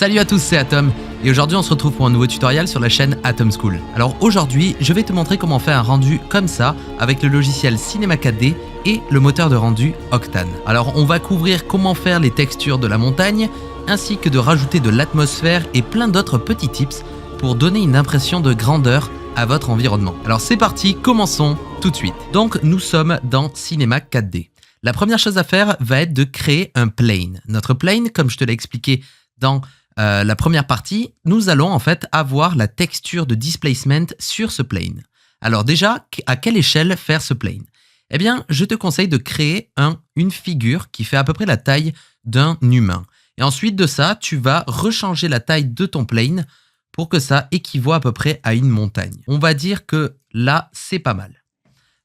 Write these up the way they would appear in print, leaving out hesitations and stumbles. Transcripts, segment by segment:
Salut à tous, c'est Atom et aujourd'hui on se retrouve pour un nouveau tutoriel sur la chaîne Atom School. Alors aujourd'hui, je vais te montrer comment faire un rendu comme ça avec le logiciel Cinema 4D et le moteur de rendu Octane. Alors on va couvrir comment faire les textures de la montagne ainsi que de rajouter de l'atmosphère et plein d'autres petits tips pour donner une impression de grandeur à votre environnement. Alors c'est parti, commençons tout de suite. Donc nous sommes dans Cinema 4D. La première chose à faire va être de créer un plane. Notre plane, comme je te l'ai expliqué dans la première partie, nous allons en fait avoir la texture de displacement sur ce plane. Alors déjà, à quelle échelle faire ce plane? Eh bien, je te conseille de créer une figure qui fait à peu près la taille d'un humain. Et ensuite de ça, tu vas rechanger la taille de ton plane pour que ça équivaut à peu près à une montagne. On va dire que là, c'est pas mal.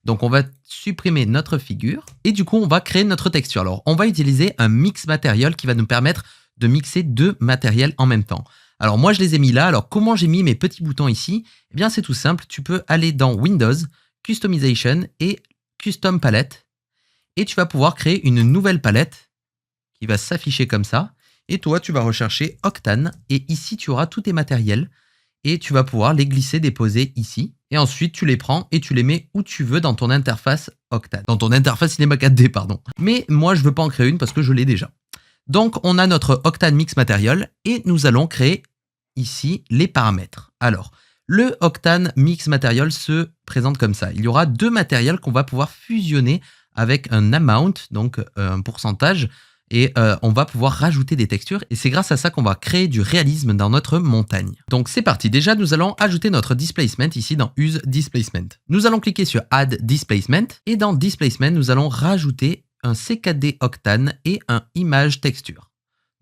Donc on va supprimer notre figure et du coup, on va créer notre texture. Alors, on va utiliser un mix matériel qui va nous permettre de mixer deux matériels en même temps. Alors moi je les ai mis là, alors comment j'ai mis mes petits boutons ici? Eh bien c'est tout simple, tu peux aller dans Windows, Customization et Custom Palette et tu vas pouvoir créer une nouvelle palette qui va s'afficher comme ça et toi tu vas rechercher Octane et ici tu auras tous tes matériels et tu vas pouvoir les glisser, déposer ici et ensuite tu les prends et tu les mets où tu veux dans ton interface Octane, dans ton interface Cinema 4D pardon. Mais moi je veux pas en créer une parce que je l'ai déjà. Donc, on a notre Octane Mix Material et nous allons créer ici les paramètres. Alors, le Octane Mix Material se présente comme ça. Il y aura deux matériels qu'on va pouvoir fusionner avec un amount, donc un pourcentage, et on va pouvoir rajouter des textures. Et c'est grâce à ça qu'on va créer du réalisme dans notre montagne. Donc, c'est parti. Déjà, nous allons ajouter notre displacement ici dans Use Displacement. Nous allons cliquer sur Add Displacement et dans Displacement, nous allons rajouter un C4D Octane et un Image Texture.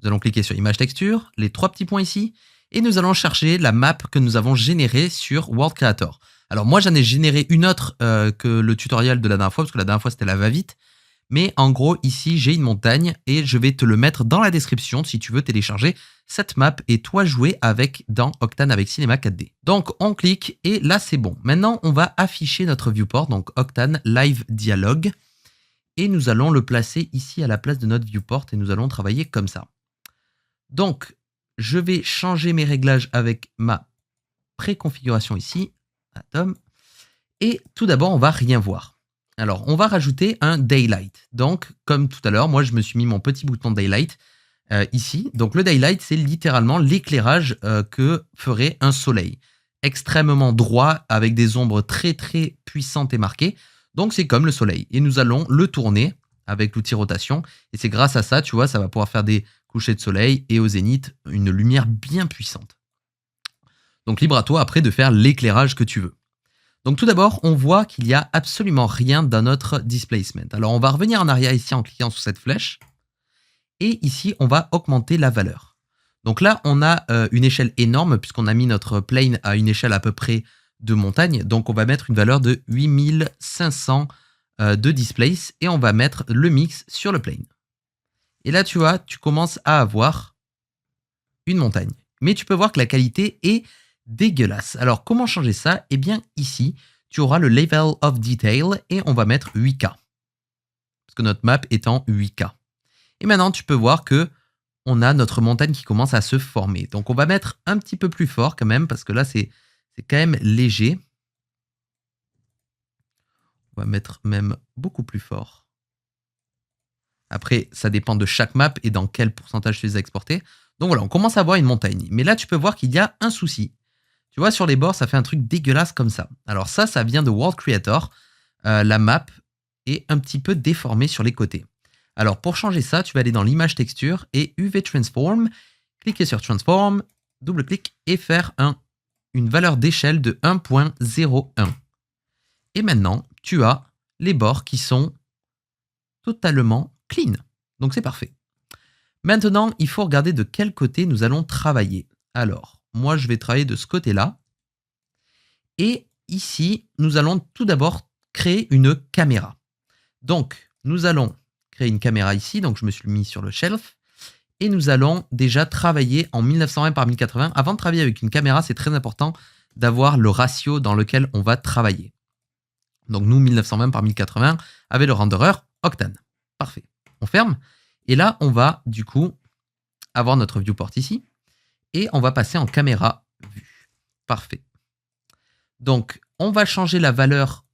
Nous allons cliquer sur Image Texture, les trois petits points ici, et nous allons chercher la map que nous avons générée sur World Creator. Alors moi j'en ai généré une autre que le tutoriel de la dernière fois, parce que la dernière fois c'était la va-vite, mais en gros ici j'ai une montagne et je vais te le mettre dans la description si tu veux télécharger cette map et toi jouer dans Octane avec Cinema 4D. Donc on clique et là c'est bon. Maintenant on va afficher notre viewport, donc Octane Live Dialogue. Et nous allons le placer ici à la place de notre viewport et nous allons travailler comme ça. Donc, je vais changer mes réglages avec ma préconfiguration ici, Atom. Et tout d'abord, on va rien voir. Alors, on va rajouter un daylight. Donc, comme tout à l'heure, moi, je me suis mis mon petit bouton daylight ici. Donc, le daylight, c'est littéralement l'éclairage que ferait un soleil. Extrêmement droit, avec des ombres très, très puissantes et marquées. Donc, c'est comme le soleil. Et nous allons le tourner avec l'outil rotation. Et c'est grâce à ça, tu vois, ça va pouvoir faire des couchers de soleil et au zénith, une lumière bien puissante. Donc, libre à toi après de faire l'éclairage que tu veux. Donc, tout d'abord, on voit qu'il n'y a absolument rien dans notre displacement. Alors, on va revenir en arrière ici en cliquant sur cette flèche. Et ici, on va augmenter la valeur. Donc là, on a une échelle énorme puisqu'on a mis notre plane à une échelle à peu près de montagne, donc on va mettre une valeur de 8500 de displace et on va mettre le mix sur le plane. Et là tu vois, tu commences à avoir une montagne. Mais tu peux voir que la qualité est dégueulasse. Alors comment changer ça? Eh bien ici, tu auras le level of detail et on va mettre 8K. Parce que notre map est en 8K. Et maintenant tu peux voir que on a notre montagne qui commence à se former. Donc on va mettre un petit peu plus fort quand même, parce que là c'est quand même léger. On va mettre même beaucoup plus fort. Après, ça dépend de chaque map et dans quel pourcentage tu les as exportés. Donc voilà, on commence à avoir une montagne. Mais là, tu peux voir qu'il y a un souci. Tu vois, sur les bords, ça fait un truc dégueulasse comme ça. Alors ça vient de World Creator. La map est un petit peu déformée sur les côtés. Alors pour changer ça, tu vas aller dans l'image texture et UV Transform, cliquer sur Transform, double-clic et faire une valeur d'échelle de 1.01. Et maintenant, tu as les bords qui sont totalement clean. Donc c'est parfait. Maintenant, il faut regarder de quel côté nous allons travailler. Alors, moi, je vais travailler de ce côté-là. Et ici, nous allons tout d'abord créer une caméra. Donc, nous allons créer une caméra ici. Donc, je me suis mis sur le shelf. Et nous allons déjà travailler en 1920 par 1080. Avant de travailler avec une caméra, c'est très important d'avoir le ratio dans lequel on va travailler. Donc nous, 1920 par 1080 avec le renderer Octane. Parfait. On ferme. Et là, on va du coup avoir notre viewport ici. Et on va passer en caméra vue. Parfait. Donc, on va changer la valeur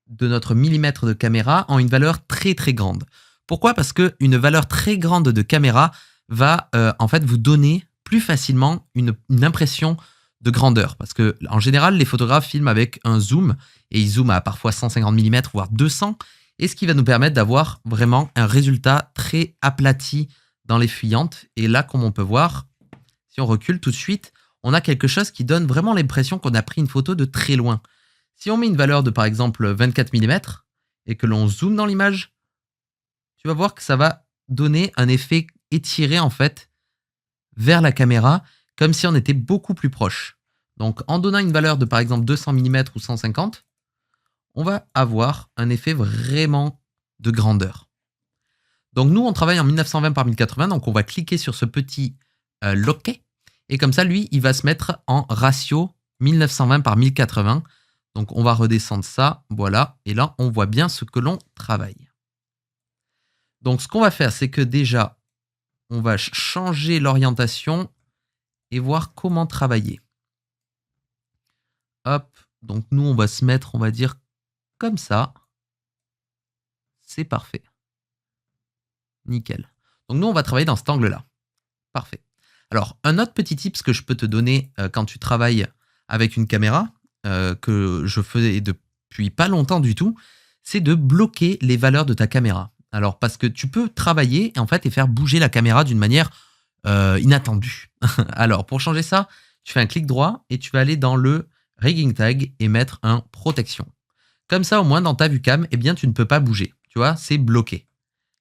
de notre millimètre de caméra en une valeur très très grande. Pourquoi? Parce qu'une valeur très grande de caméra va en fait vous donner plus facilement une impression de grandeur. Parce que en général, les photographes filment avec un zoom et ils zooment à parfois 150 mm, voire 200, et ce qui va nous permettre d'avoir vraiment un résultat très aplati dans les fuyantes. Et là, comme on peut voir, si on recule tout de suite, on a quelque chose qui donne vraiment l'impression qu'on a pris une photo de très loin. Si on met une valeur de par exemple 24 mm et que l'on zoome dans l'image, tu vas voir que ça va donner un effet étiré en fait vers la caméra, comme si on était beaucoup plus proche. Donc en donnant une valeur de par exemple 200 mm ou 150, on va avoir un effet vraiment de grandeur. Donc nous, on travaille en 1920 par 1080, donc on va cliquer sur ce petit loquet, et comme ça, lui, il va se mettre en ratio 1920 par 1080. Donc on va redescendre ça, voilà, et là, on voit bien ce que l'on travaille. Donc ce qu'on va faire, c'est que déjà, on va changer l'orientation et voir comment travailler. Hop, donc nous, on va se mettre, on va dire, comme ça. C'est parfait. Nickel. Donc nous, on va travailler dans cet angle-là. Parfait. Alors, un autre petit tips que je peux te donner quand tu travailles avec une caméra, que je fais depuis pas longtemps du tout, c'est de bloquer les valeurs de ta caméra. Alors, parce que tu peux travailler en fait et faire bouger la caméra d'une manière inattendue. Alors, pour changer ça, tu fais un clic droit et tu vas aller dans le rigging tag et mettre un protection. Comme ça, au moins, dans ta vue cam, eh bien, tu ne peux pas bouger. Tu vois, c'est bloqué.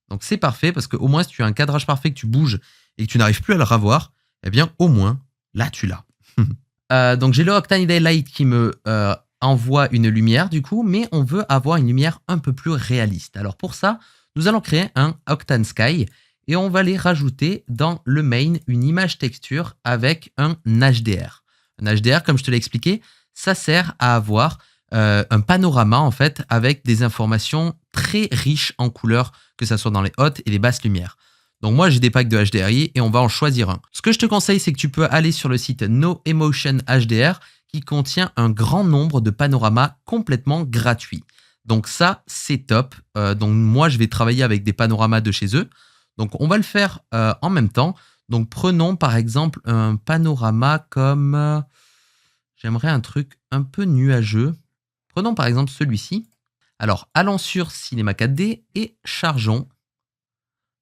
Donc, c'est parfait parce qu'au moins, si tu as un cadrage parfait, que tu bouges et que tu n'arrives plus à le revoir, eh bien, au moins, là, tu l'as. Donc, j'ai le Octane Daylight qui me envoie une lumière, du coup, mais on veut avoir une lumière un peu plus réaliste. Alors, pour ça, nous allons créer un Octane Sky et on va aller rajouter dans le main une image texture avec un HDR. Un HDR, comme je te l'ai expliqué, ça sert à avoir un panorama en fait avec des informations très riches en couleurs, que ce soit dans les hautes et les basses lumières. Donc moi j'ai des packs de HDRI et on va en choisir un. Ce que je te conseille, c'est que tu peux aller sur le site No Emotion HDR qui contient un grand nombre de panoramas complètement gratuits. Donc ça c'est top. Donc moi je vais travailler avec des panoramas de chez eux. Donc on va le faire en même temps. Donc prenons par exemple un panorama comme... j'aimerais un truc un peu nuageux. Prenons par exemple celui-ci. Alors, allons sur Cinema 4D et chargeons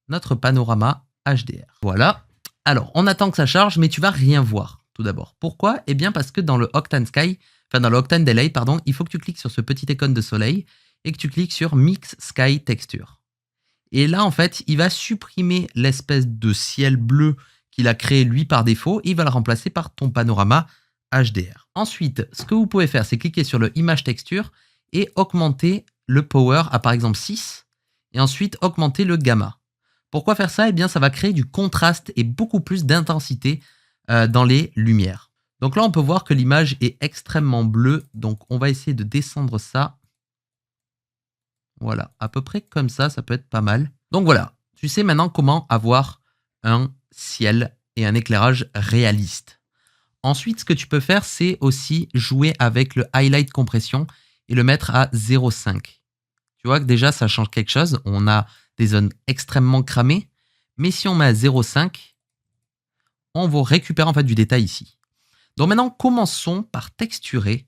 notre panorama HDR. Voilà. Alors, on attend que ça charge, mais tu vas rien voir tout d'abord. Pourquoi? Eh bien, parce que dans le Octane Sky, enfin dans le Octane Daylight, pardon, il faut que tu cliques sur ce petit icône de soleil et que tu cliques sur Mix Sky Texture. Et là, en fait, il va supprimer l'espèce de ciel bleu qu'il a créé lui par défaut et il va le remplacer par ton panorama HDR. Ensuite, ce que vous pouvez faire, c'est cliquer sur le Image Texture et augmenter le Power à par exemple 6 et ensuite augmenter le Gamma. Pourquoi faire ça? Eh bien, ça va créer du contraste et beaucoup plus d'intensité dans les lumières. Donc là, on peut voir que l'image est extrêmement bleue. Donc, on va essayer de descendre ça. Voilà, à peu près comme ça peut être pas mal. Donc voilà, tu sais maintenant comment avoir un ciel et un éclairage réaliste. Ensuite, ce que tu peux faire, c'est aussi jouer avec le highlight compression et le mettre à 0,5. Tu vois que déjà, ça change quelque chose. On a des zones extrêmement cramées. Mais si on met à 0,5, on va récupérer en fait du détail ici. Donc maintenant, commençons par texturer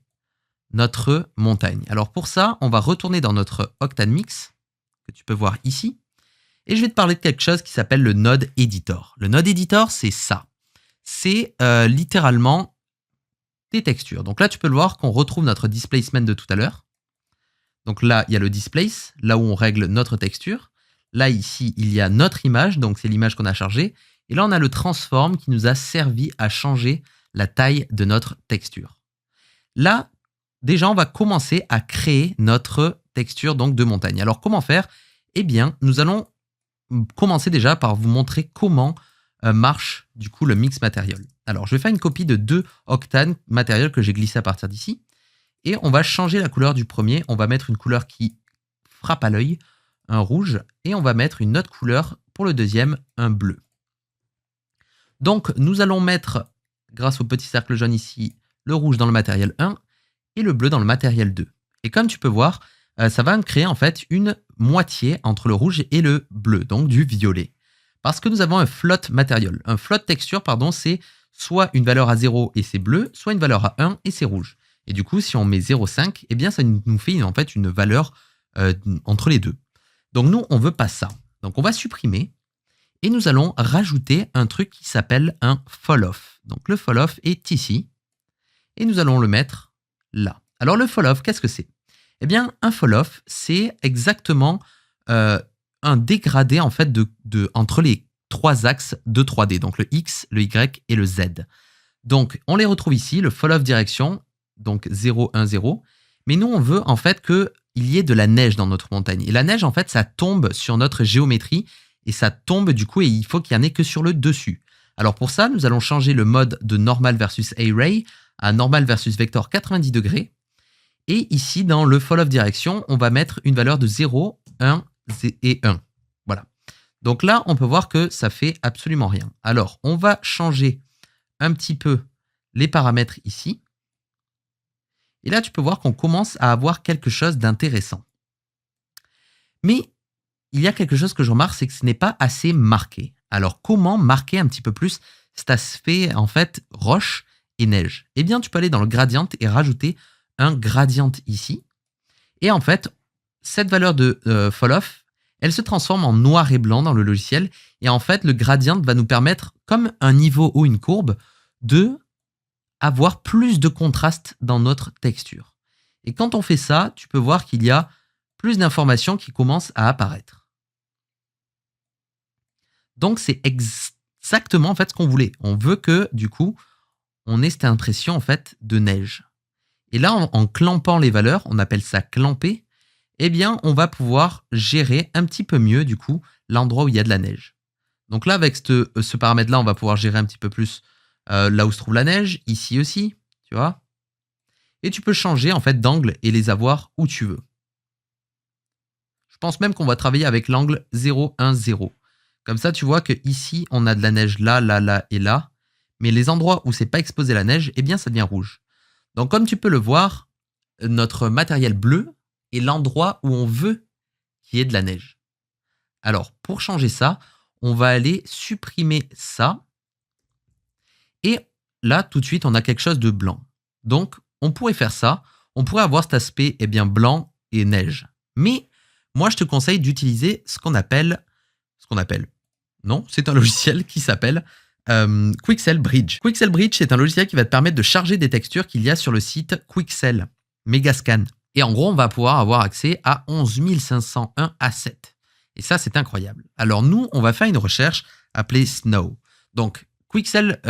notre montagne. Alors pour ça, on va retourner dans notre Octane Mix, que tu peux voir ici. Et je vais te parler de quelque chose qui s'appelle le Node Editor. Le Node Editor, c'est ça. C'est littéralement des textures. Donc là, tu peux le voir qu'on retrouve notre displacement de tout à l'heure. Donc là, il y a le displace, là où on règle notre texture. Là, ici, il y a notre image, donc c'est l'image qu'on a chargée. Et là, on a le transform qui nous a servi à changer la taille de notre texture. Là, déjà, on va commencer à créer notre texture donc de montagne. Alors, comment faire? Eh bien, nous allons commencer déjà par vous montrer comment marche du coup le mix matériel. Alors, je vais faire une copie de 2 Octane matériel que j'ai glissé à partir d'ici. Et on va changer la couleur du premier. On va mettre une couleur qui frappe à l'œil, un rouge. Et on va mettre une autre couleur pour le deuxième, un bleu. Donc, nous allons mettre, grâce au petit cercle jaune ici, le rouge dans le matériel 1 et le bleu dans le matériel 2. Et comme tu peux voir, ça va me créer en fait une moitié entre le rouge et le bleu, donc du violet. Parce que nous avons un float material. Un float texture, pardon, c'est soit une valeur à 0 et c'est bleu, soit une valeur à 1 et c'est rouge. Et du coup, si on met 0,5, eh bien ça nous fait en fait une valeur entre les deux. Donc nous, on veut pas ça. Donc on va supprimer et nous allons rajouter un truc qui s'appelle un fall off. Donc le fall off est ici et nous allons le mettre là. Alors le fall off, qu'est-ce que c'est? Eh bien, un fall off, c'est exactement un dégradé en fait entre les trois axes de 3D, donc le X, le Y et le Z. Donc, on les retrouve ici, le fall off direction, donc 0, 1, 0. Mais nous, on veut en fait qu'il y ait de la neige dans notre montagne. Et la neige, en fait, ça tombe sur notre géométrie et ça tombe du coup et il faut qu'il n'y en ait que sur le dessus. Alors pour ça, nous allons changer le mode de normal versus array à normal versus vector 90 degrés. Et ici, dans le fall off direction, on va mettre une valeur de 0, 1 et 1. Voilà. Donc là, on peut voir que ça fait absolument rien. Alors, on va changer un petit peu les paramètres ici. Et là, tu peux voir qu'on commence à avoir quelque chose d'intéressant. Mais il y a quelque chose que je remarque, c'est que ce n'est pas assez marqué. Alors, comment marquer un petit peu plus cet aspect, en fait, roche et neige? Eh bien, tu peux aller dans le gradient et rajouter un gradient ici. Et en fait, cette valeur de fall off, elle se transforme en noir et blanc dans le logiciel. Et en fait, le gradient va nous permettre, comme un niveau ou une courbe, de avoir plus de contraste dans notre texture. Et quand on fait ça, tu peux voir qu'il y a plus d'informations qui commencent à apparaître. Donc, c'est exactement en fait ce qu'on voulait. On veut que, du coup, on ait cette impression en fait de neige. Et là, en clampant les valeurs, on appelle ça clamper, eh bien, on va pouvoir gérer un petit peu mieux, du coup, l'endroit où il y a de la neige. Donc là, avec ce paramètre-là, on va pouvoir gérer un petit peu plus là où se trouve la neige, ici aussi, tu vois. Et tu peux changer, en fait, d'angle et les avoir où tu veux. Je pense même qu'on va travailler avec l'angle 0, 1, 0. Comme ça, tu vois que ici, on a de la neige là, là, là et là. Mais les endroits où c'est pas exposé la neige, eh bien, ça devient rouge. Donc, comme tu peux le voir, notre matériel bleu est l'endroit où on veut qu'il y ait de la neige. Alors, pour changer ça, on va aller supprimer ça. Et là, tout de suite, on a quelque chose de blanc. Donc, on pourrait faire ça. On pourrait avoir cet aspect blanc et neige. Mais moi, je te conseille d'utiliser ce qu'on appelle... Non, c'est un logiciel qui s'appelle Quixel Bridge. Quixel Bridge, c'est un logiciel qui va te permettre de charger des textures qu'il y a sur le site Quixel Megascan. Et en gros, on va pouvoir avoir accès à 11 501 assets. Et ça, c'est incroyable. Alors nous, on va faire une recherche appelée Snow. Donc, Quixel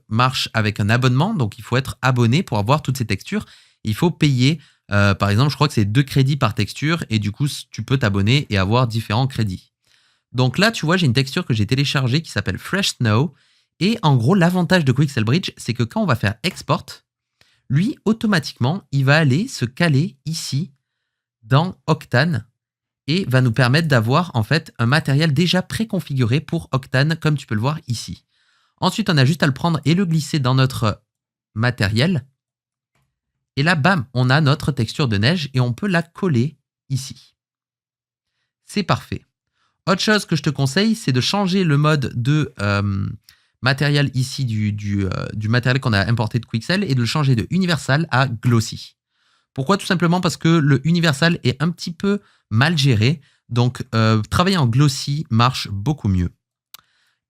marche avec un abonnement. Donc, il faut être abonné pour avoir toutes ces textures. Il faut payer, par exemple, je crois que c'est 2 crédits par texture. Et du coup, tu peux t'abonner et avoir différents crédits. Donc là, tu vois, j'ai une texture que j'ai téléchargée qui s'appelle Fresh Snow. Et en gros, l'avantage de Quixel Bridge, c'est que quand on va faire Export, lui, automatiquement, il va aller se caler ici dans Octane et va nous permettre d'avoir en fait un matériel déjà préconfiguré pour Octane, comme tu peux le voir ici. Ensuite, on a juste à le prendre et le glisser dans notre matériel. Et là, bam, on a notre texture de neige et on peut la coller ici. C'est parfait. Autre chose que je te conseille, c'est de changer le mode de matériel ici du matériel qu'on a importé de Quixel et de le changer de Universal à Glossy. Pourquoi? Tout simplement parce que le Universal est un petit peu mal géré. Donc, travailler en Glossy marche beaucoup mieux.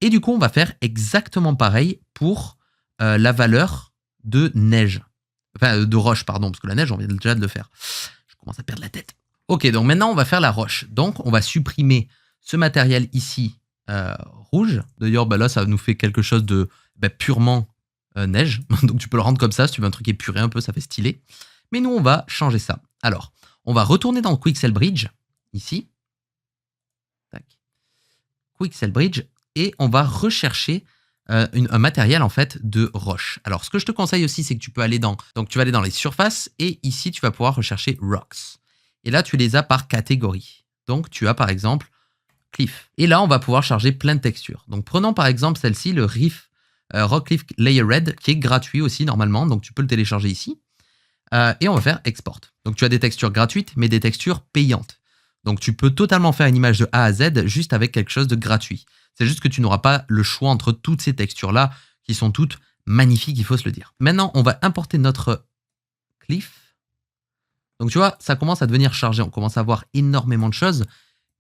Et du coup, on va faire exactement pareil pour la valeur de neige. Enfin, de roche, pardon, parce que la neige, on vient déjà de le faire. Je commence à perdre la tête. Ok, donc maintenant, on va faire la roche. Donc, on va supprimer ce matériel ici rouge. D'ailleurs, là, ça nous fait quelque chose de purement neige. Donc, tu peux le rendre comme ça si tu veux un truc épuré un peu, ça fait stylé. Mais nous, on va changer ça. Alors, on va retourner dans Quixel Bridge, ici. Tac. Quixel Bridge. Et on va rechercher un matériel en fait de roche. Alors, ce que je te conseille aussi, c'est que tu peux aller dans... Donc, tu vas aller dans les surfaces et ici, tu vas pouvoir rechercher Rocks. Et là, tu les as par catégorie. Donc, tu as par exemple Cliff. Et là, on va pouvoir charger plein de textures. Donc, prenons par exemple celle-ci, le Riff Rockcliffe Layer Red, qui est gratuit aussi normalement, donc tu peux le télécharger ici. Et on va faire Export. Donc tu as des textures gratuites, mais des textures payantes. Donc tu peux totalement faire une image de A à Z juste avec quelque chose de gratuit. C'est juste que tu n'auras pas le choix entre toutes ces textures-là, qui sont toutes magnifiques, il faut se le dire. Maintenant, on va importer notre Cliff. Donc tu vois, ça commence à devenir chargé, on commence à voir énormément de choses,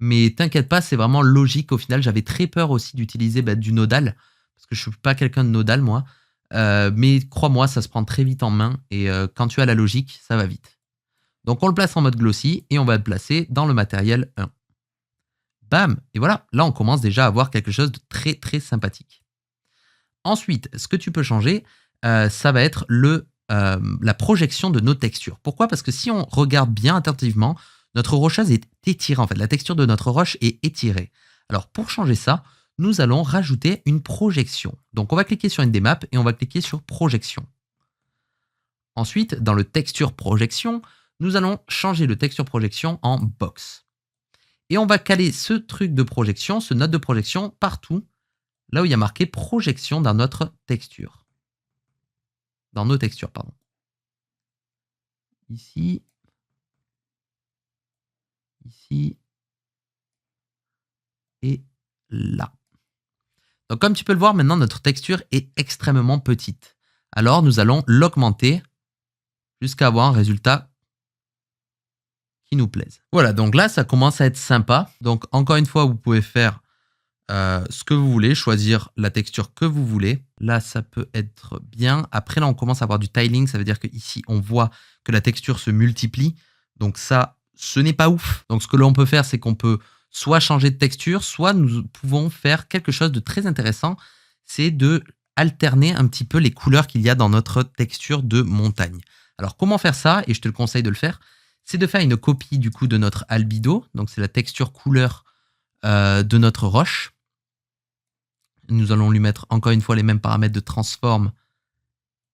mais t'inquiète pas, c'est vraiment logique au final. J'avais très peur aussi d'utiliser du nodal, parce que je suis pas quelqu'un de nodal moi, mais crois-moi, ça se prend très vite en main, et quand tu as la logique, ça va vite. Donc on le place en mode glossy, et on va le placer dans le matériel 1. Bam, et voilà, là on commence déjà à avoir quelque chose de très très sympathique. Ensuite, ce que tu peux changer, ça va être la projection de nos textures. Pourquoi? Parce que si on regarde bien attentivement, notre rocheuse est étirée. En fait, la texture de notre roche est étirée. Alors, pour changer ça, nous allons rajouter une projection. Donc, on va cliquer sur NDMap et on va cliquer sur projection. Ensuite, dans le texture projection, nous allons changer le texture projection en box. Et on va caler ce truc de projection, ce node de projection, partout, là où il y a marqué projection dans notre texture. Dans nos textures, pardon. Ici. Ici. Et là. Donc comme tu peux le voir, maintenant notre texture est extrêmement petite. Alors nous allons l'augmenter jusqu'à avoir un résultat qui nous plaise. Voilà, donc là ça commence à être sympa. Donc encore une fois, vous pouvez faire ce que vous voulez, choisir la texture que vous voulez. Là, ça peut être bien. Après, là, on commence à avoir du tiling. Ça veut dire qu'ici, on voit que la texture se multiplie. Donc ça, ce n'est pas ouf. Donc ce que l'on peut faire, c'est qu'on peut soit changer de texture, soit nous pouvons faire quelque chose de très intéressant. C'est de alterner un petit peu les couleurs qu'il y a dans notre texture de montagne. Alors, comment faire ça? Et je te le conseille de le faire. C'est de faire une copie du coup de notre albedo. Donc c'est la texture couleur de notre roche. Nous allons lui mettre encore une fois les mêmes paramètres de transform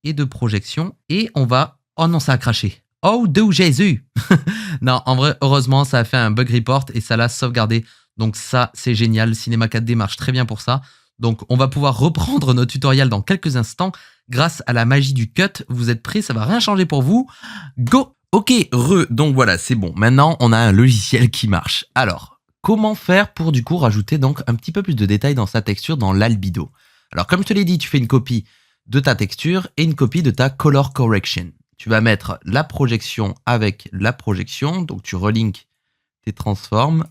et de projection. Et on va... Oh non, ça a craché. Oh, de Jésus. Non, en vrai, heureusement, ça a fait un bug report et ça l'a sauvegardé. Donc ça, c'est génial. Cinema 4D marche très bien pour ça. Donc on va pouvoir reprendre nos tutoriels dans quelques instants grâce à la magie du cut. Vous êtes prêts? Ça va rien changer pour vous. Go! Ok, donc voilà, c'est bon. Maintenant, on a un logiciel qui marche. Alors... Comment faire pour du coup rajouter donc un petit peu plus de détails dans sa texture dans l'albedo? Alors comme je te l'ai dit, tu fais une copie de ta texture et une copie de ta color correction. Tu vas mettre la projection avec la projection, donc tu relinks tes transforms.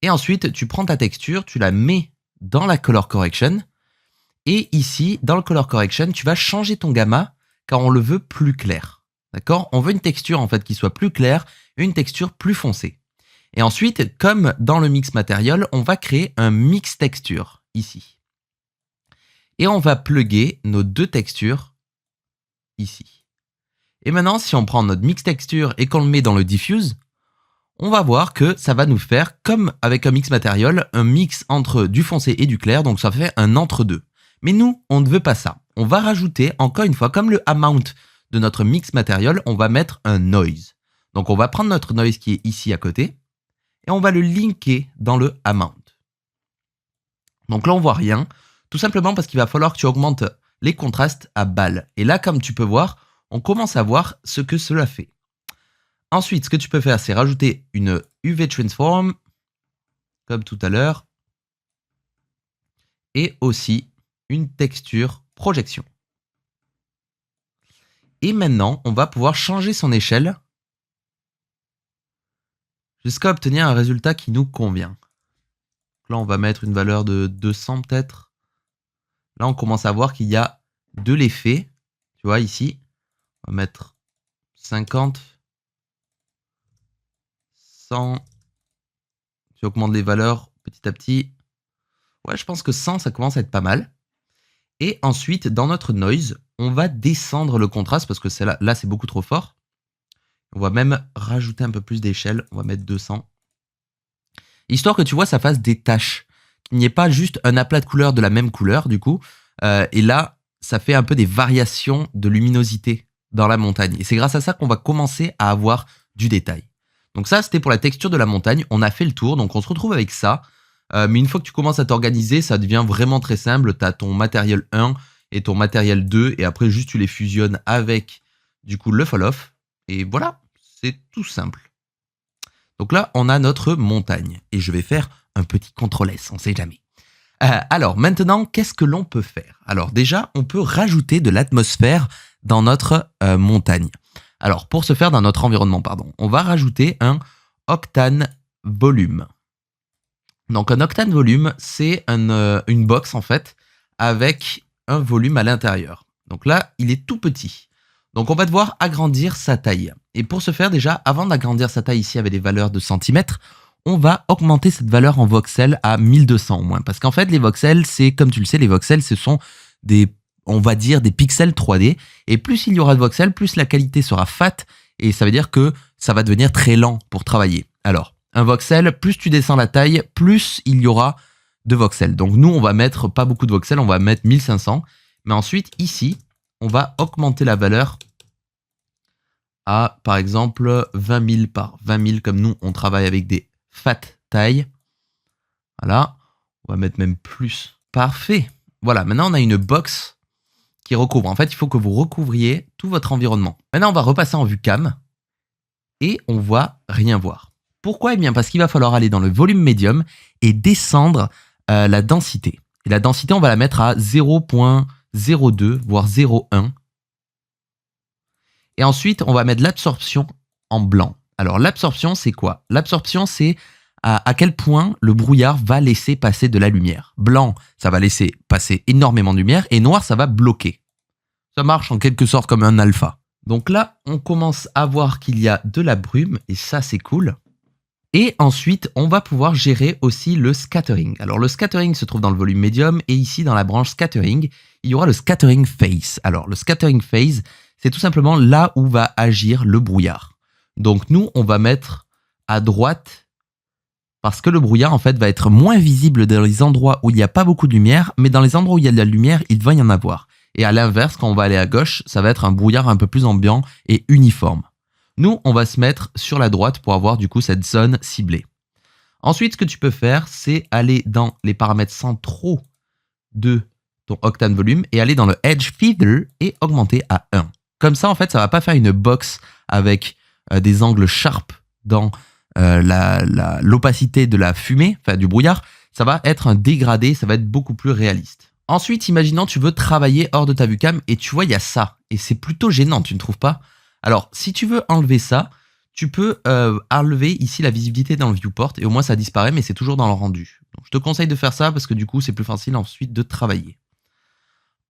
Et ensuite, tu prends ta texture, tu la mets dans la color correction. Et ici, dans le color correction, tu vas changer ton gamma car on le veut plus clair. D'accord? On veut une texture en fait qui soit plus claire et une texture plus foncée. Et ensuite, comme dans le mix matériel, on va créer un mix texture ici. Et on va plugger nos deux textures ici. Et maintenant, si on prend notre mix texture et qu'on le met dans le diffuse, on va voir que ça va nous faire, comme avec un mix matériel, un mix entre du foncé et du clair, donc ça fait un entre-deux. Mais nous, on ne veut pas ça. On va rajouter, encore une fois, comme le amount de notre mix matériel, on va mettre un noise. Donc on va prendre notre noise qui est ici à côté, et on va le linker dans le amount. Donc là, on voit rien, tout simplement parce qu'il va falloir que tu augmentes les contrastes à balle. Et là, comme tu peux voir, on commence à voir ce que cela fait. Ensuite, ce que tu peux faire, c'est rajouter une UV Transform, comme tout à l'heure, et aussi une texture projection. Et maintenant, on va pouvoir changer son échelle jusqu'à obtenir un résultat qui nous convient. Là, on va mettre une valeur de 200 peut-être. Là, on commence à voir qu'il y a de l'effet. Tu vois, ici, on va mettre 50, 100. Tu augmentes les valeurs petit à petit. Ouais, je pense que 100, ça commence à être pas mal. Et ensuite, dans notre noise, on va descendre le contraste parce que là, c'est beaucoup trop fort. On va même rajouter un peu plus d'échelle. On va mettre 200. Histoire que tu vois, ça fasse des taches. Qu'il n'y ait pas juste un aplat de couleurs de la même couleur, du coup. Et là, ça fait un peu des variations de luminosité dans la montagne. Et c'est grâce à ça qu'on va commencer à avoir du détail. Donc ça, c'était pour la texture de la montagne. On a fait le tour. Donc on se retrouve avec ça. Mais une fois que tu commences à t'organiser, ça devient vraiment très simple. Tu as ton matériel 1 et ton matériel 2 et après juste tu les fusionnes avec du coup le fall-off et voilà, c'est tout simple. Donc là, on a notre montagne et je vais faire un petit CTRL-S, on sait jamais. Alors maintenant, qu'est-ce que l'on peut faire? Alors déjà, on peut rajouter de l'atmosphère dans notre montagne. Alors pour ce faire, dans notre environnement, pardon, on va rajouter un Octane Volume. Donc un Octane Volume, c'est une box en fait avec un volume à l'intérieur. Donc là, il est tout petit. Donc on va devoir agrandir sa taille. Et pour ce faire déjà, avant d'agrandir sa taille ici avec des valeurs de centimètres, on va augmenter cette valeur en voxels à 1200 au moins. Parce qu'en fait, les voxels, c'est comme tu le sais, les voxels, ce sont des, on va dire, des pixels 3D. Et plus il y aura de voxels, plus la qualité sera fat. Et ça veut dire que ça va devenir très lent pour travailler. Alors, un voxel, plus tu descends la taille, plus il y aura de voxels. Donc nous, on va mettre pas beaucoup de voxels, on va mettre 1500. Mais ensuite, ici, on va augmenter la valeur à, par exemple, 20 000 par 20 000, comme nous, on travaille avec des fat taille. Voilà. On va mettre même plus. Parfait. Voilà. Maintenant, on a une box qui recouvre. En fait, il faut que vous recouvriez tout votre environnement. Maintenant, on va repasser en vue cam et on va rien voir. Pourquoi? Eh bien, parce qu'il va falloir aller dans le volume médium et descendre la densité. Et la densité, on va la mettre à 0.02, voire 0.1. Et ensuite, on va mettre l'absorption en blanc. Alors, l'absorption, c'est quoi? L'absorption, c'est à quel point le brouillard va laisser passer de la lumière. Blanc, ça va laisser passer énormément de lumière. Et noir, ça va bloquer. Ça marche en quelque sorte comme un alpha. Donc là, on commence à voir qu'il y a de la brume. Et ça, c'est cool. Et ensuite, on va pouvoir gérer aussi le scattering. Alors, le scattering se trouve dans le volume médium. Et ici, dans la branche scattering, il y aura le scattering phase. Alors, le scattering phase, c'est tout simplement là où va agir le brouillard. Donc nous, on va mettre à droite parce que le brouillard, en fait, va être moins visible dans les endroits où il n'y a pas beaucoup de lumière, mais dans les endroits où il y a de la lumière, il va y en avoir. Et à l'inverse, quand on va aller à gauche, ça va être un brouillard un peu plus ambiant et uniforme. Nous, on va se mettre sur la droite pour avoir du coup cette zone ciblée. Ensuite, ce que tu peux faire, c'est aller dans les paramètres centraux de ton Octane Volume et aller dans le Edge Feather et augmenter à 1. Comme ça, en fait, ça va pas faire une box avec des angles sharp dans l'opacité de la fumée, enfin du brouillard. Ça va être un dégradé, ça va être beaucoup plus réaliste. Ensuite, imaginons tu veux travailler hors de ta vue cam et tu vois, il y a ça. Et c'est plutôt gênant, tu ne trouves pas? Alors, si tu veux enlever ça, tu peux enlever ici la visibilité dans le viewport et au moins ça disparaît, mais c'est toujours dans le rendu. Donc, je te conseille de faire ça parce que du coup, c'est plus facile ensuite de travailler.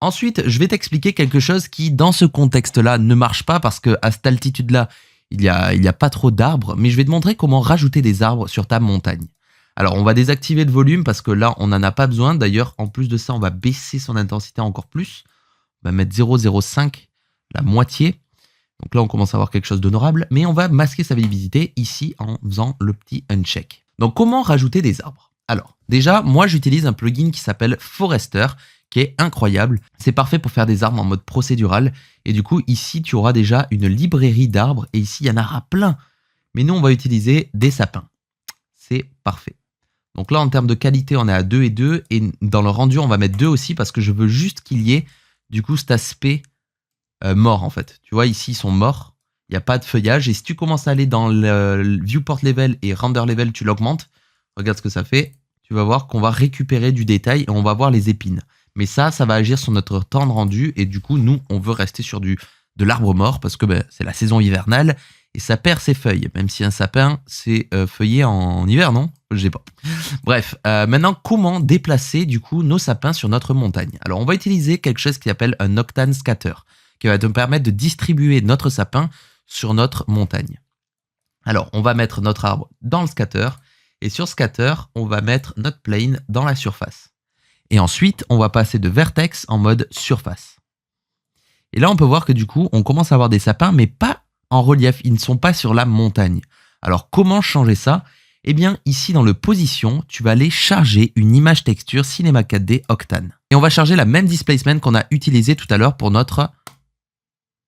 Ensuite, je vais t'expliquer quelque chose qui, dans ce contexte-là, ne marche pas parce qu'à cette altitude-là, il y a pas trop d'arbres, mais je vais te montrer comment rajouter des arbres sur ta montagne. Alors, on va désactiver le volume parce que là, on n'en a pas besoin. D'ailleurs, en plus de ça, on va baisser son intensité encore plus. On va mettre 0,05, la moitié. Donc là, on commence à avoir quelque chose d'honorable, mais on va masquer sa visibilité ici en faisant le petit uncheck. Donc, comment rajouter des arbres? Alors, déjà, moi, j'utilise un plugin qui s'appelle Forester, qui est incroyable. C'est parfait pour faire des arbres en mode procédural. Et du coup, ici, tu auras déjà une librairie d'arbres. Et ici, il y en aura plein. Mais nous, on va utiliser des sapins. C'est parfait. Donc là, en termes de qualité, on est à 2 et 2. Et dans le rendu, on va mettre 2 aussi parce que je veux juste qu'il y ait, du coup, cet aspect mort, en fait. Tu vois, ici, ils sont morts. Il n'y a pas de feuillage. Et si tu commences à aller dans le viewport level et render level, tu l'augmentes. Regarde ce que ça fait. Tu vas voir qu'on va récupérer du détail et on va voir les épines. Mais ça va agir sur notre temps de rendu. Et du coup, nous, on veut rester sur de l'arbre mort parce que c'est la saison hivernale et ça perd ses feuilles. Même si un sapin, c'est feuillé en hiver, non? Je sais pas. Bref, maintenant, comment déplacer du coup nos sapins sur notre montagne? Alors, on va utiliser quelque chose qui s'appelle un Octane Scatter qui va nous permettre de distribuer notre sapin sur notre montagne. Alors, on va mettre notre arbre dans le scatter et sur scatter, on va mettre notre plane dans la surface. Et ensuite, on va passer de vertex en mode surface. Et là, on peut voir que du coup, on commence à avoir des sapins, mais pas en relief. Ils ne sont pas sur la montagne. Alors, comment changer ça? Eh bien, ici, dans le position, tu vas aller charger une image texture Cinema 4D Octane. Et on va charger la même displacement qu'on a utilisé tout à l'heure pour notre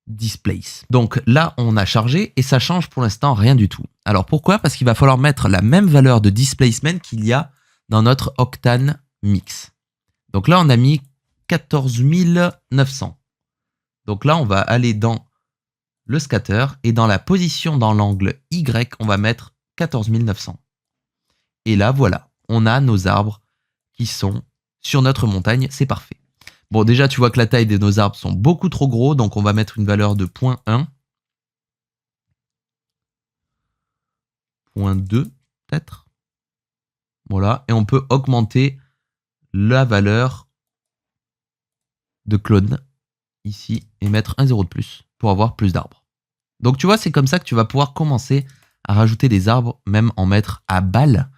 displace. Donc là, on a chargé et ça change pour l'instant rien du tout. Alors, pourquoi? Parce qu'il va falloir mettre la même valeur de displacement qu'il y a dans notre Octane Mix. Donc là, on a mis 14 900. Donc là, on va aller dans le scatter et dans la position dans l'angle Y, on va mettre 14 900. Et là, voilà, on a nos arbres qui sont sur notre montagne, c'est parfait. Bon, déjà, tu vois que la taille de nos arbres sont beaucoup trop gros, donc on va mettre une valeur de 0.1. 0.2, peut-être. Voilà, et on peut augmenter la valeur de clone ici et mettre un 0 de plus pour avoir plus d'arbres. Donc tu vois, c'est comme ça que tu vas pouvoir commencer à rajouter des arbres, même en mettre à balle,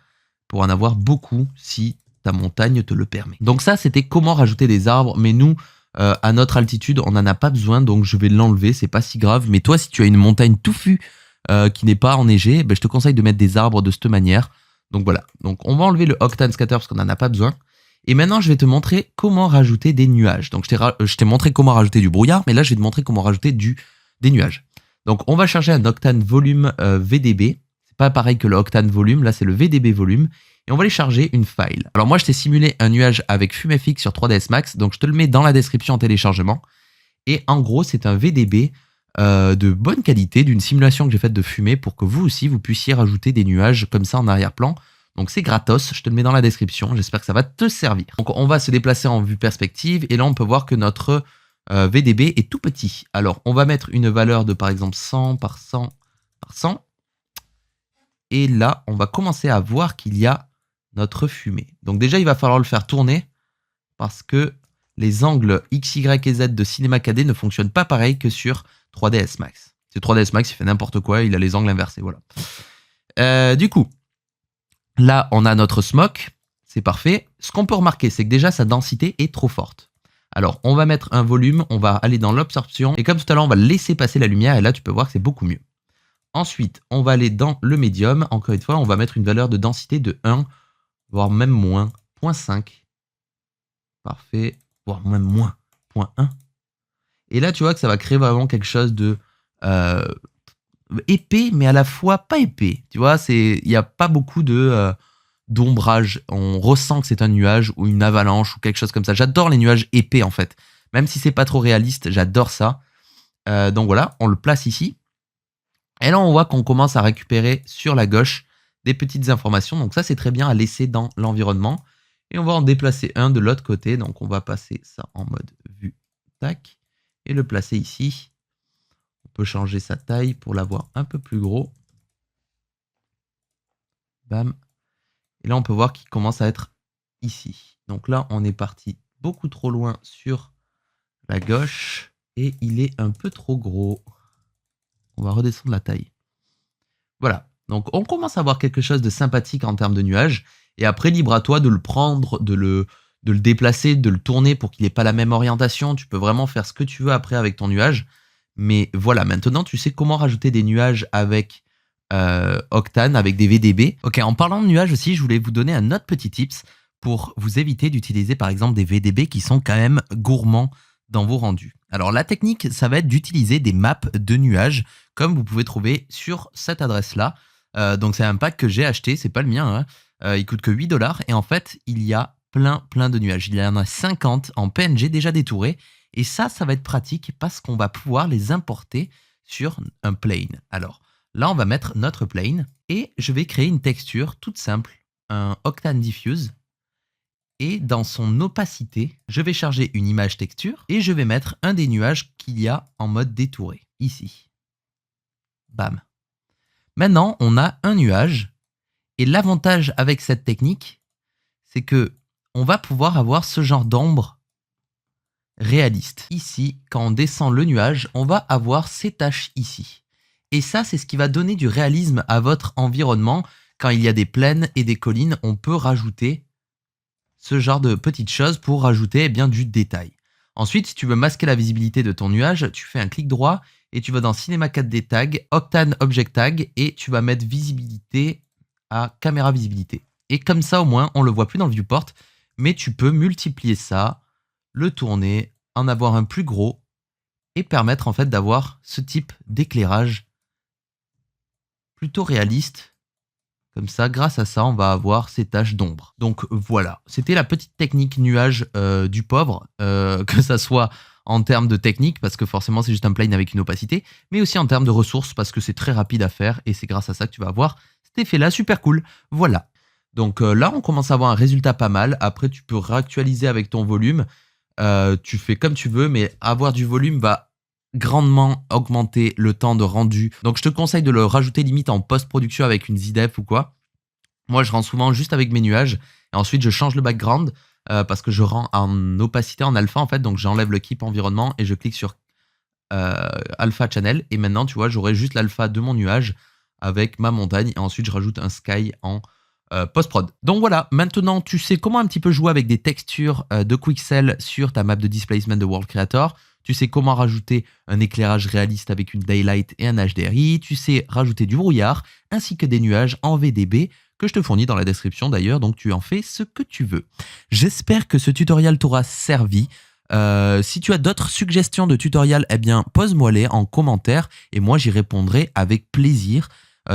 pour en avoir beaucoup si ta montagne te le permet. Donc ça, c'était comment rajouter des arbres, mais nous, à notre altitude, on n'en a pas besoin, donc je vais l'enlever, c'est pas si grave. Mais toi, si tu as une montagne touffue qui n'est pas enneigée, ben, je te conseille de mettre des arbres de cette manière. Donc voilà, donc on va enlever le Octane Scatter parce qu'on n'en a pas besoin. Et maintenant, je vais te montrer comment rajouter des nuages. Donc je t'ai montré comment rajouter du brouillard, mais là, je vais te montrer comment rajouter des nuages. Donc on va charger un Octane Volume VDB. C'est pas pareil que le Octane Volume, là c'est le VDB Volume. Et on va aller charger une file. Alors moi, je t'ai simulé un nuage avec FumeFX sur 3ds Max, donc je te le mets dans la description en téléchargement. Et en gros, c'est un VDB de bonne qualité, d'une simulation que j'ai faite de fumée pour que vous aussi, vous puissiez rajouter des nuages comme ça en arrière-plan. Donc c'est gratos, je te le mets dans la description, j'espère que ça va te servir. Donc on va se déplacer en vue perspective et là on peut voir que notre VDB est tout petit. Alors on va mettre une valeur de par exemple 100 par 100 par 100. Et là on va commencer à voir qu'il y a notre fumée. Donc déjà il va falloir le faire tourner parce que les angles X, Y et Z de Cinema 4D ne fonctionnent pas pareil que sur 3ds Max. C'est 3ds Max, il fait n'importe quoi, il a les angles inversés, voilà. Du coup, là, on a notre smoke, c'est parfait. Ce qu'on peut remarquer, c'est que déjà, sa densité est trop forte. Alors, on va mettre un volume, on va aller dans l'absorption, et comme tout à l'heure, on va laisser passer la lumière, et là, tu peux voir que c'est beaucoup mieux. Ensuite, on va aller dans le médium, encore une fois, on va mettre une valeur de densité de 1, voire même moins, 0.5. Parfait, voire même moins, 0.1. Et là, tu vois que ça va créer vraiment quelque chose de épais, mais à la fois pas épais. Tu vois, il n'y a pas beaucoup d'ombrage. On ressent que c'est un nuage ou une avalanche ou quelque chose comme ça. J'adore les nuages épais, en fait. Même si c'est pas trop réaliste, j'adore ça. Donc voilà, on le place ici. Et là, on voit qu'on commence à récupérer sur la gauche des petites informations. Donc ça, c'est très bien à laisser dans l'environnement. Et on va en déplacer un de l'autre côté. Donc on va passer ça en mode vue. Tac. Et le placer ici. On peut changer sa taille pour l'avoir un peu plus gros. Bam. Et là, on peut voir qu'il commence à être ici. Donc là, on est parti beaucoup trop loin sur la gauche. Et il est un peu trop gros. On va redescendre la taille. Voilà. Donc on commence à avoir quelque chose de sympathique en termes de nuages. Et après, libre à toi de le prendre, de le déplacer, de le tourner pour qu'il n'ait pas la même orientation. Tu peux vraiment faire ce que tu veux après avec ton nuage. Mais voilà, maintenant tu sais comment rajouter des nuages avec Octane, avec des VDB. Ok, en parlant de nuages aussi, je voulais vous donner un autre petit tips pour vous éviter d'utiliser par exemple des VDB qui sont quand même gourmands dans vos rendus. Alors la technique, ça va être d'utiliser des maps de nuages comme vous pouvez trouver sur cette adresse-là. Donc c'est un pack que j'ai acheté, c'est pas le mien, hein. Il coûte que 8 $ et en fait, il y a plein de nuages. Il y en a 50 en PNG déjà détourés. Et ça va être pratique parce qu'on va pouvoir les importer sur un plane. Alors là, on va mettre notre plane et je vais créer une texture toute simple, un Octane Diffuse. Et dans son opacité, je vais charger une image texture et je vais mettre un des nuages qu'il y a en mode détouré, ici. Bam. Maintenant, on a un nuage et l'avantage avec cette technique, c'est que on va pouvoir avoir ce genre d'ombre réaliste. Ici, quand on descend le nuage, on va avoir ces taches ici. Et ça, c'est ce qui va donner du réalisme à votre environnement. Quand il y a des plaines et des collines, on peut rajouter ce genre de petites choses pour rajouter bien du détail. Ensuite, si tu veux masquer la visibilité de ton nuage, tu fais un clic droit et tu vas dans Cinema 4D Tag, Octane Object Tag et tu vas mettre visibilité à caméra visibilité. Et comme ça, au moins, on ne le voit plus dans le viewport, mais tu peux multiplier ça, le tourner, en avoir un plus gros et permettre en fait d'avoir ce type d'éclairage plutôt réaliste Comme ça, grâce à ça, on va avoir ces taches d'ombre. Donc voilà, c'était la petite technique nuage du pauvre, que ça soit en termes de technique, parce que forcément c'est juste un plane avec une opacité, mais aussi en termes de ressources, parce que c'est très rapide à faire, et c'est grâce à ça que tu vas avoir cet effet-là super cool. Voilà. Donc là, on commence à avoir un résultat pas mal. Après, tu peux réactualiser avec ton volume. Tu fais comme tu veux, mais avoir du volume va grandement augmenter le temps de rendu. Donc je te conseille de le rajouter limite en post-production avec une ZDF ou quoi. Moi, je rends souvent juste avec mes nuages. Et ensuite, je change le background parce que je rends en opacité en alpha en fait. Donc j'enlève le keep environnement et je clique sur alpha channel. Et maintenant, tu vois, j'aurai juste l'alpha de mon nuage avec ma montagne. Et ensuite, je rajoute un sky en post-prod. Donc voilà, maintenant tu sais comment un petit peu jouer avec des textures de Quixel sur ta map de displacement de World Creator. Tu sais comment rajouter un éclairage réaliste avec une daylight et un HDRI. Tu sais rajouter du brouillard ainsi que des nuages en VDB que je te fournis dans la description d'ailleurs. Donc tu en fais ce que tu veux. J'espère que ce tutoriel t'aura servi. Si tu as d'autres suggestions de tutoriels, eh bien pose-moi-les en commentaire et moi j'y répondrai avec plaisir.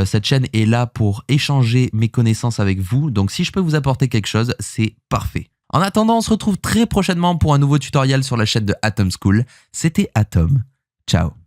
Cette chaîne est là pour échanger mes connaissances avec vous, donc si je peux vous apporter quelque chose, c'est parfait. En attendant, on se retrouve très prochainement pour un nouveau tutoriel sur la chaîne de Atom School. C'était Atom. Ciao.